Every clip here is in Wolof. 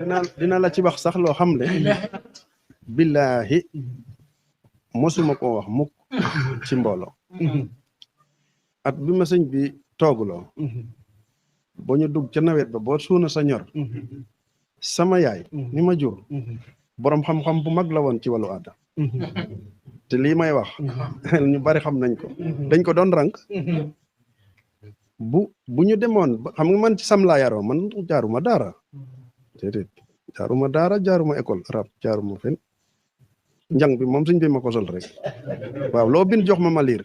dina la ci wax sax loo xam ne billahi mosuma ko wax mukk ci mbooloo at bi ma sëñ bi tooguloo ba ñu dugg ca nawet ba boo suuna sa ñor sama yaay ni ma jur boroom xam-xam bu mag la woon ci wàllu aada te lii may wax ñu bari xam nañ ko dañ ko doon rank bu ñu demoon xam nga man ci sam laa yaroo man jaaruma daara déedéet jaaruma école arab jaaruma fen njàng bi moom suñ bi ma ko sol rek waaw loo bind jox ma liir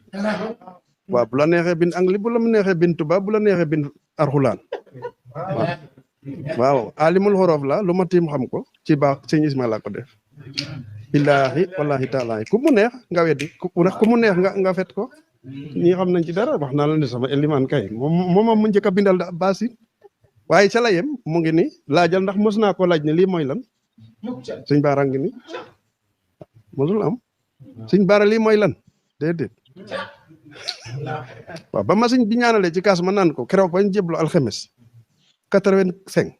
waaw bu la neexee bind anglais bu la neexee bind tubaab bu la neexee bind arxulaan waaw alimul xorof la lu ma tiim xam ko ci baax sëñ Ismaila ko def billaahi wallahi taala ku mu neex nga weddi ku mu neex nga fet ko ñi xam nañ ci dara wax naa la ne sama eliman kay moom mu njëkk a bindal baasi waaye ca la yem mu ngi ni laajal ndax mos naa ko laaj ne lii mooy lan sëñ Baara ngi ni mosul am sëñ Baara lii mooy lan déedéet waaw ba ma sëñ bi ñaanalee ci kaas ma naan ko keroog bañ jéblu alxemes 85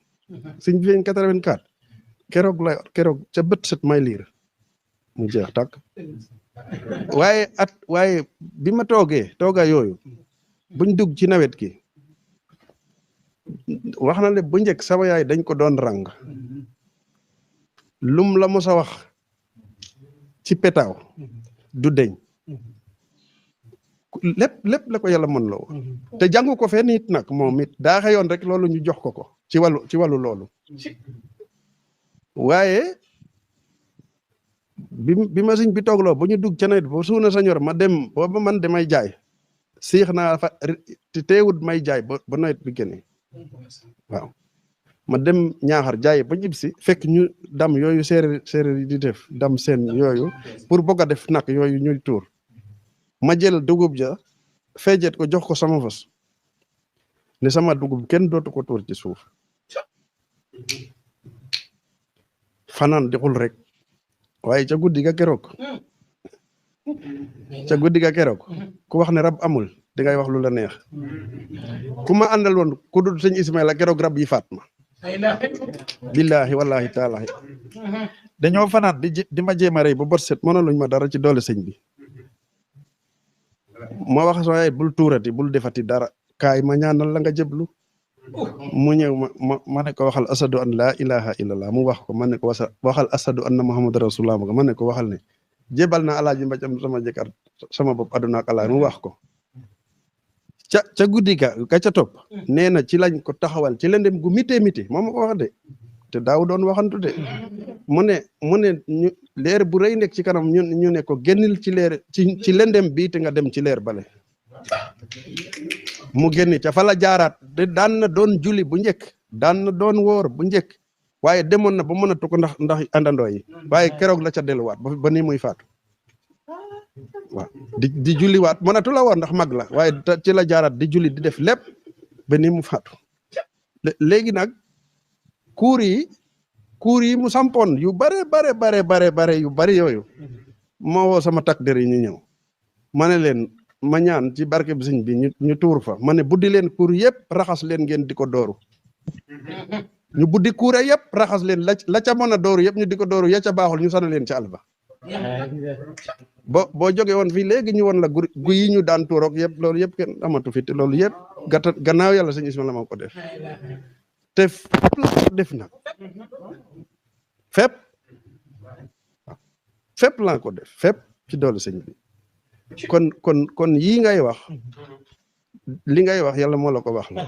sëñ bi feeñ 84 keroog ca bët set may liir mu jeex tàkk waaye bi ma toogaa yooyu buñ dugg ci nawet gi wax na le bu njëkk sama yaay dañ ko doon rang lum la mos a wax ci petaaw du deñ lépp la ko yàlla mën loo te jàngu ko fenn it nag moom it daa xëyoon rek loolu ñu jox ko ci wàllu loolu waaye bi ma sëñ bi toogloo bu ñu dugg ca nawet ba suuna sa ñor ma dem booba man damay jaay siix naa fa te teewut may jaay ba nawet bi génne waaw ma dem ñaaxar jaay ba ñib si fekk ñu dam yooyu séeréer yi di def dam seen yooyu pour bëgg a def nag yooyu ñuy tuur ma jël dugub ja feejet ko jox ko sama fas ne sama dugub kenn dootu ko tuur ci suuf fanaan dixul rek waaye ca guddi ga keroog ku wax ne rab amul di ngay wax lu la neex ku ma àndal woon ku dul sëñ Ismaila keroog rab yi faat ma billahi wallahi taala dañoo fanaan di ma jéem a rey ba bot set mënaluñ ma dara ci doole sëñ bi ma wax soo bul tuurati bul defati dara kaay ma ñaanal la nga jëblu mu ñëw ma ne ko waxal asadu an laa ilaha illallah mu wax ko ma ne ko waxal asadu anna muhammad rasulullah ma ne ko waxal ne jébal na alaaji mbacam sama jëkkër sama bopp aduna ak allah mu wax ko ca guddi ka ca topp nee na ci lañ ko taxawal ci lëndëm gu mité moom ko wax de te daaw doon waxantu de mu ne ñu leer bu rëy nekk ci kanam ñu ne ko génnil ci leer ci lëndëm bi te nga dem ci leer bale mu génn ca fa la jaaraat de daan na doon julli bu njëkk daan na doon woor bu njëkk waaye demoon na ba mënatu ko ndax àndandoo yi waaye keroog la ca delluwaat ba ni muy faatu waaw di julliwaat mënatu la woor ndax mag la waaye ci la jaaraat di julli di def lépp ba ni mu faatu léegi nag kuur yi mu sampoon yu bare yu bari yooyu ma woo sama takk der yi ñu ñëw ma ne leen ma ñaan ci barke bi sëñ bi ñu tuur fa ma ne buddi leen kuur yëpp raxas leen ngeen di ko dooru ñu buddi kuure yëpp raxas leen la ca mën a dooru yëpp ñu di ko dooru ya ca baaxul ñu sana leen ca àll ba boo jóge woon fii léegi ñu woon la gu yi ñu daan tuuroog yëpp loolu yëpp kenn amatu fi te loolu yëpp gannaaw yàlla sëñ Ismaila moo ko def te fépp la ko def nag fépp laa ko def fépp ci doole sëñ bi kon yii ngay wax li ngay wax yàlla moo la ko wax la